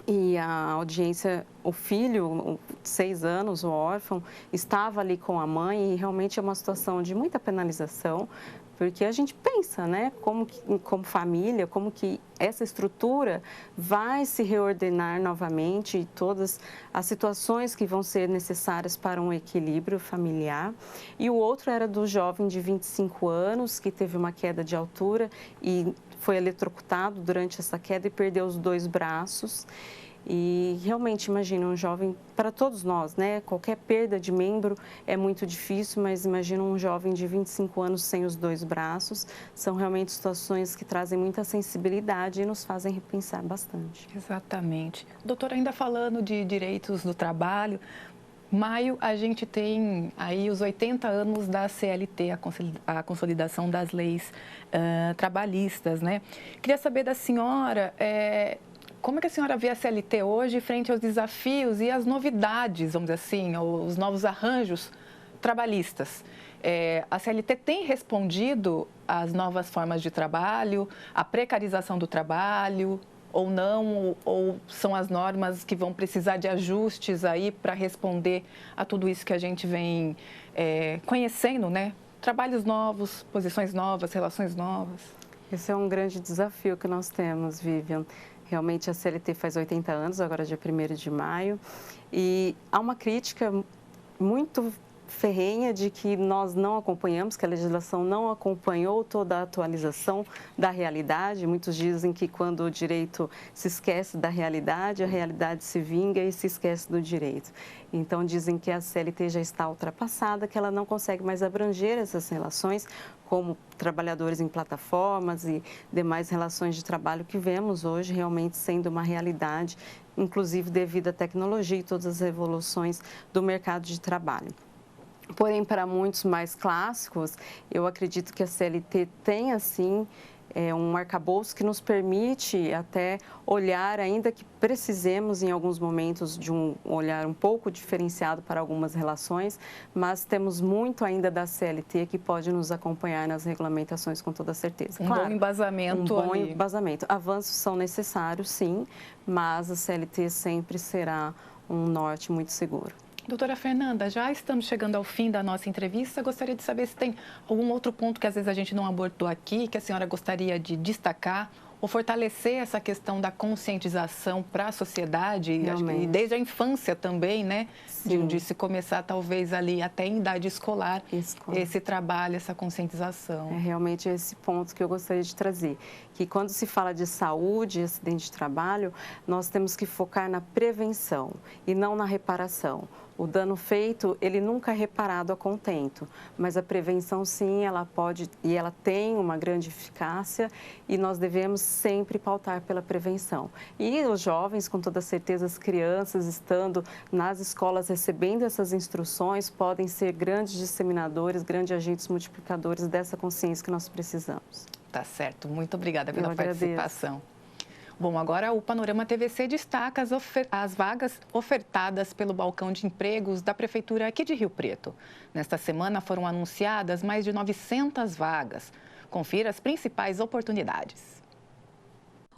e a audiência, o filho, 6 anos, o órfão, estava ali com a mãe e realmente é uma situação de muita penalização, porque a gente pensa, né, como família, como que essa estrutura vai se reordenar novamente e todas as situações que vão ser necessárias para um equilíbrio familiar. E o outro era do jovem de 25 anos, que teve uma queda de altura e foi eletrocutado durante essa queda e perdeu os 2 braços. E realmente, imagina um jovem, para todos nós, né? Qualquer perda de membro é muito difícil, mas imagina um jovem de 25 anos sem os 2 braços. São realmente situações que trazem muita sensibilidade e nos fazem repensar bastante. Exatamente. Doutora, ainda falando de direitos do trabalho, maio a gente tem aí os 80 anos da CLT, a consolidação das leis trabalhistas, né? Queria saber da senhora... Como é que a senhora vê a CLT hoje frente aos desafios e às novidades, vamos dizer assim, os novos arranjos trabalhistas? A CLT tem respondido às novas formas de trabalho, à precarização do trabalho ou não? Ou são as normas que vão precisar de ajustes aí para responder a tudo isso que a gente vem conhecendo, né? Trabalhos novos, posições novas, relações novas. Esse é um grande desafio que nós temos, Vivian. Realmente a CLT faz 80 anos, agora dia 1º de maio, e há uma crítica muito ferrenha de que nós não acompanhamos, que a legislação não acompanhou toda a atualização da realidade. Muitos dizem que quando o direito se esquece da realidade, a realidade se vinga e se esquece do direito. Então dizem que a CLT já está ultrapassada, que ela não consegue mais abranger essas relações, como trabalhadores em plataformas e demais relações de trabalho que vemos hoje realmente sendo uma realidade, inclusive devido à tecnologia e todas as evoluções do mercado de trabalho. Porém, para muitos mais clássicos, eu acredito que a CLT tem, assim, um arcabouço que nos permite até olhar, ainda que precisemos em alguns momentos de um olhar um pouco diferenciado para algumas relações, mas temos muito ainda da CLT que pode nos acompanhar nas regulamentações com toda certeza. Claro, bom embasamento. Um bom embasamento. Avanços são necessários, sim, mas a CLT sempre será um norte muito seguro. Doutora Fernanda, já estamos chegando ao fim da nossa entrevista. Gostaria de saber se tem algum outro ponto que às vezes a gente não abordou aqui, que a senhora gostaria de destacar ou fortalecer essa questão da conscientização para a sociedade, acho que desde a infância também, né? De se começar talvez ali até em idade escolar, esse trabalho, essa conscientização. É realmente esse ponto que eu gostaria de trazer, que quando se fala de saúde e acidente de trabalho, nós temos que focar na prevenção e não na reparação. O dano feito, ele nunca é reparado a contento, mas a prevenção, sim, ela pode e ela tem uma grande eficácia e nós devemos sempre pautar pela prevenção. E os jovens, com toda certeza, as crianças estando nas escolas recebendo essas instruções, podem ser grandes disseminadores, grandes agentes multiplicadores dessa consciência que nós precisamos. Tá certo. Muito obrigada pela participação. Bom, agora o Panorama TVC destaca as vagas ofertadas pelo balcão de empregos da Prefeitura aqui de Rio Preto. Nesta semana foram anunciadas mais de 900 vagas. Confira as principais oportunidades.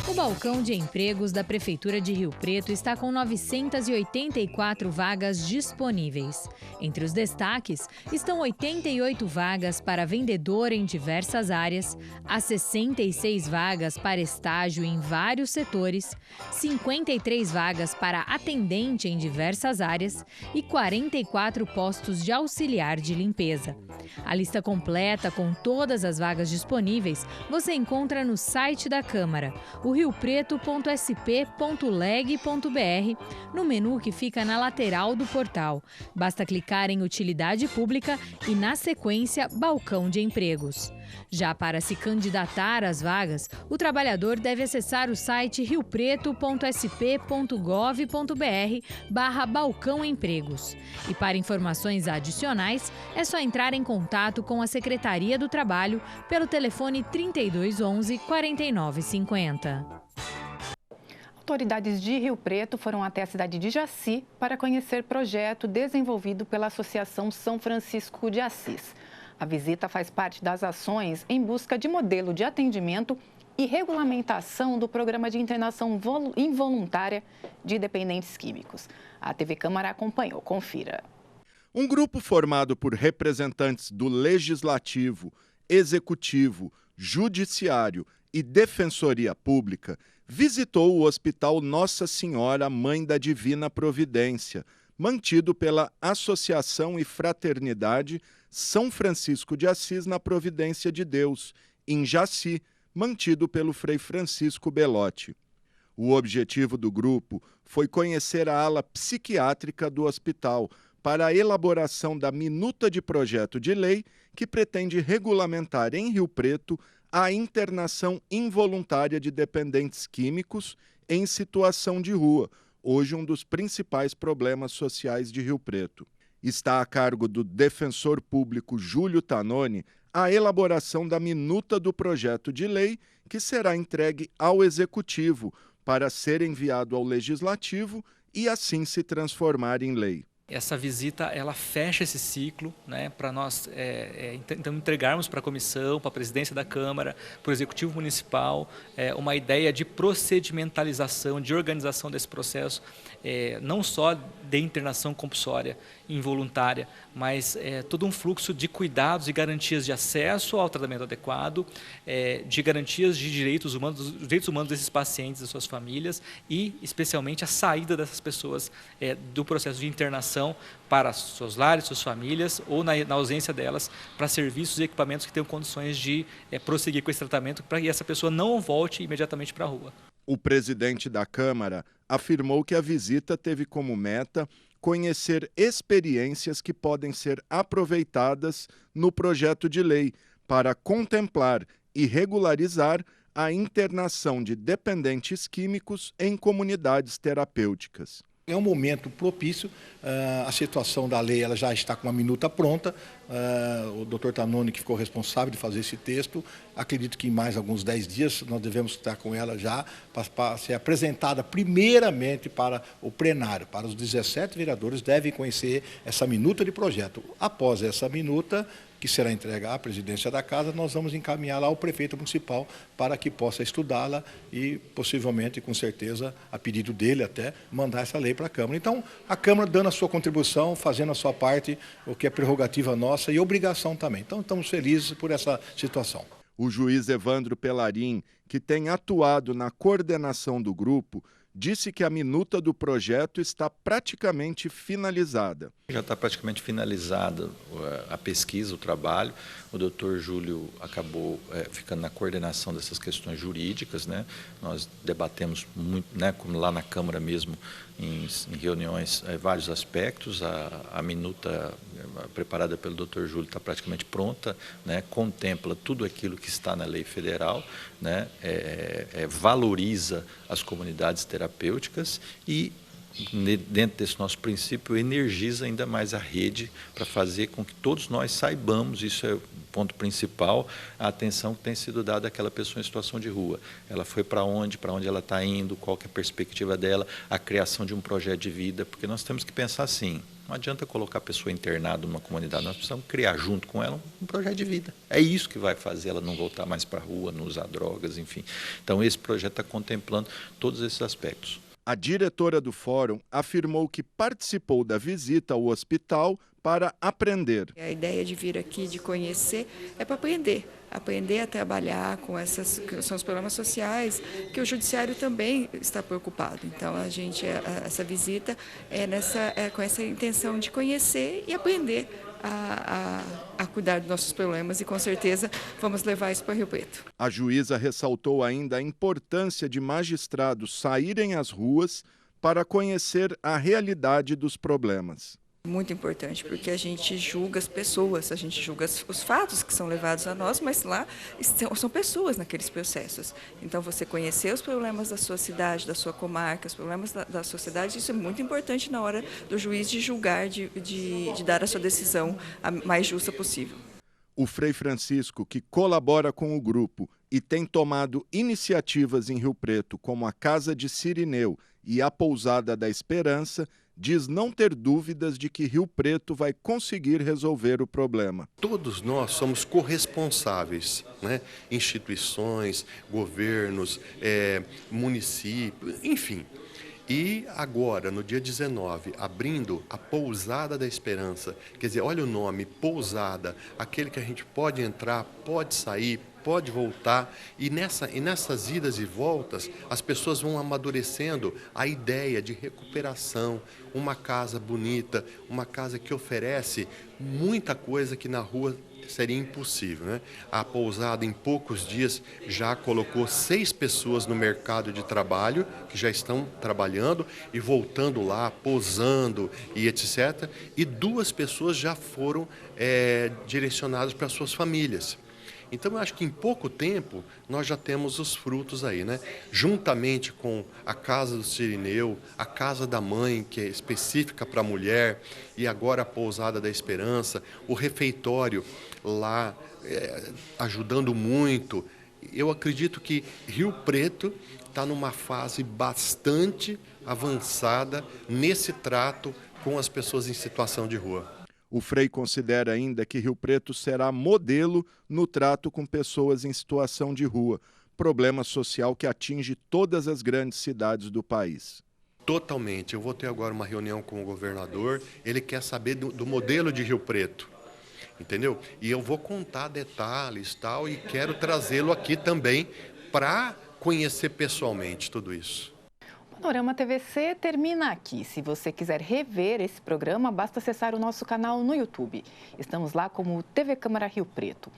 O balcão de empregos da Prefeitura de Rio Preto está com 984 vagas disponíveis. Entre os destaques estão 88 vagas para vendedor em diversas áreas, há 66 vagas para estágio em vários setores, 53 vagas para atendente em diversas áreas e 44 postos de auxiliar de limpeza. A lista completa com todas as vagas disponíveis você encontra no site da Câmara, o riopreto.sp.leg.br, no menu que fica na lateral do portal. Basta clicar em Utilidade Pública e, na sequência, Balcão de Empregos. Já para se candidatar às vagas, o trabalhador deve acessar o site riopreto.sp.gov.br/balcão empregos. E para informações adicionais, é só entrar em contato com a Secretaria do Trabalho pelo telefone 3211 4950. Autoridades de Rio Preto foram até a cidade de Jaci para conhecer projeto desenvolvido pela Associação São Francisco de Assis. A visita faz parte das ações em busca de modelo de atendimento e regulamentação do Programa de Internação Involuntária de Dependentes Químicos. A TV Câmara acompanhou. Confira. Um grupo formado por representantes do Legislativo, Executivo, Judiciário e Defensoria Pública visitou o Hospital Nossa Senhora Mãe da Divina Providência, mantido pela Associação e Fraternidade São Francisco de Assis na Providência de Deus, em Jaci, mantido pelo Frei Francisco Belotti. O objetivo do grupo foi conhecer a ala psiquiátrica do hospital para a elaboração da minuta de projeto de lei que pretende regulamentar em Rio Preto a internação involuntária de dependentes químicos em situação de rua, hoje um dos principais problemas sociais de Rio Preto. Está a cargo do defensor público Júlio Tanoni a elaboração da minuta do projeto de lei que será entregue ao Executivo para ser enviado ao Legislativo e assim se transformar em lei. Essa visita, ela fecha esse ciclo, né, para nós então entregarmos para a comissão, para a presidência da Câmara, para o Executivo Municipal, uma ideia de procedimentalização, de organização desse processo, não só de internação compulsória involuntária, mas todo um fluxo de cuidados e garantias de acesso ao tratamento adequado, de garantias de direitos humanos desses pacientes e suas famílias e, especialmente, a saída dessas pessoas do processo de internação para seus lares, suas famílias ou, na ausência delas, para serviços e equipamentos que tenham condições de prosseguir com esse tratamento para que essa pessoa não volte imediatamente para a rua. O presidente da Câmara afirmou que a visita teve como meta conhecer experiências que podem ser aproveitadas no projeto de lei para contemplar e regularizar a internação de dependentes químicos em comunidades terapêuticas. É um momento propício, a situação da lei ela já está com uma minuta pronta, o Dr. Tanoni, que ficou responsável de fazer esse texto, acredito que em mais alguns 10 dias nós devemos estar com ela já para ser apresentada primeiramente para o plenário, para os 17 vereadores devem conhecer essa minuta de projeto. Após essa minuta, que será entregue à presidência da Casa, nós vamos encaminhá-la ao prefeito municipal para que possa estudá-la e, possivelmente, com certeza, a pedido dele até, mandar essa lei para a Câmara. Então, a Câmara dando a sua contribuição, fazendo a sua parte, o que é prerrogativa nossa e obrigação também. Então, estamos felizes por essa situação. O juiz Evandro Pelarim, que tem atuado na coordenação do grupo, disse que a minuta do projeto está praticamente finalizada. Já está praticamente finalizada a pesquisa, o trabalho. O doutor Júlio acabou ficando na coordenação dessas questões jurídicas, né? Nós debatemos muito, né, como lá na Câmara mesmo, em reuniões, vários aspectos. A minuta preparada pelo doutor Júlio está praticamente pronta, né? Contempla tudo aquilo que está na lei federal, né? Valoriza as comunidades terapêuticas e, dentro desse nosso princípio, energiza ainda mais a rede para fazer com que todos nós saibamos, isso é o ponto principal, a atenção que tem sido dada àquela pessoa em situação de rua. Ela foi para onde ela está indo, qual que é a perspectiva dela, a criação de um projeto de vida, porque nós temos que pensar assim, não adianta colocar a pessoa internada numa comunidade, nós precisamos criar junto com ela um projeto de vida. É isso que vai fazer ela não voltar mais para a rua, não usar drogas, enfim. Então, esse projeto está contemplando todos esses aspectos. A diretora do fórum afirmou que participou da visita ao hospital para aprender. A ideia de vir aqui, de conhecer, é para aprender a trabalhar com esses que são os problemas sociais, que o judiciário também está preocupado. Então, essa visita é com essa intenção de conhecer e aprender a cuidar dos nossos problemas e, com certeza, vamos levar isso para Rio Preto. A juíza ressaltou ainda a importância de magistrados saírem às ruas para conhecer a realidade dos problemas. Muito importante, porque a gente julga as pessoas, a gente julga os fatos que são levados a nós, mas lá são pessoas naqueles processos. Então, você conhecer os problemas da sua cidade, da sua comarca, os problemas da sociedade, isso é muito importante na hora do juiz de julgar, de dar a sua decisão a mais justa possível. O Frei Francisco, que colabora com o grupo e tem tomado iniciativas em Rio Preto, como a Casa de Cirineu e a Pousada da Esperança, diz não ter dúvidas de que Rio Preto vai conseguir resolver o problema. Todos nós somos corresponsáveis, né? Instituições, governos, municípios, enfim. E agora, no dia 19, abrindo a Pousada da Esperança, quer dizer, olha o nome, Pousada, aquele que a gente pode entrar, pode sair, pode voltar. E nessas idas e voltas, as pessoas vão amadurecendo a ideia de recuperação, uma casa bonita, uma casa que oferece muita coisa que na rua seria impossível, né? A pousada, em poucos dias, já colocou 6 pessoas no mercado de trabalho, que já estão trabalhando e voltando lá, pousando e etc. E 2 pessoas já foram direcionadas para suas famílias. Então, eu acho que em pouco tempo nós já temos os frutos aí, né? Juntamente com a Casa do Cirineu, a Casa da Mãe, que é específica para a mulher, e agora a Pousada da Esperança, o refeitório lá ajudando muito. Eu acredito que Rio Preto está numa fase bastante avançada nesse trato com as pessoas em situação de rua. O Frei considera ainda que Rio Preto será modelo no trato com pessoas em situação de rua, problema social que atinge todas as grandes cidades do país. Totalmente. Eu vou ter agora uma reunião com o governador, ele quer saber do modelo de Rio Preto, entendeu? E eu vou contar detalhes tal, e quero trazê-lo aqui também para conhecer pessoalmente tudo isso. O Panorama TVC termina aqui. Se você quiser rever esse programa, basta acessar o nosso canal no YouTube. Estamos lá como TV Câmara Rio Preto.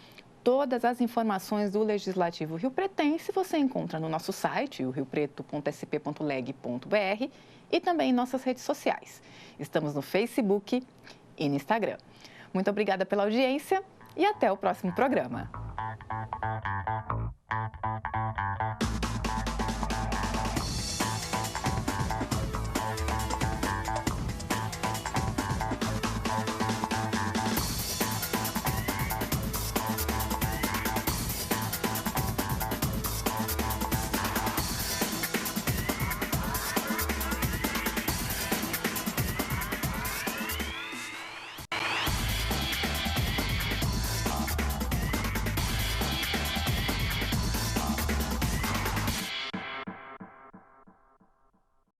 Todas as informações do Legislativo riopretense você encontra no nosso site, o riopreto.sp.leg.br, e também em nossas redes sociais. Estamos no Facebook e no Instagram. Muito obrigada pela audiência e até o próximo programa.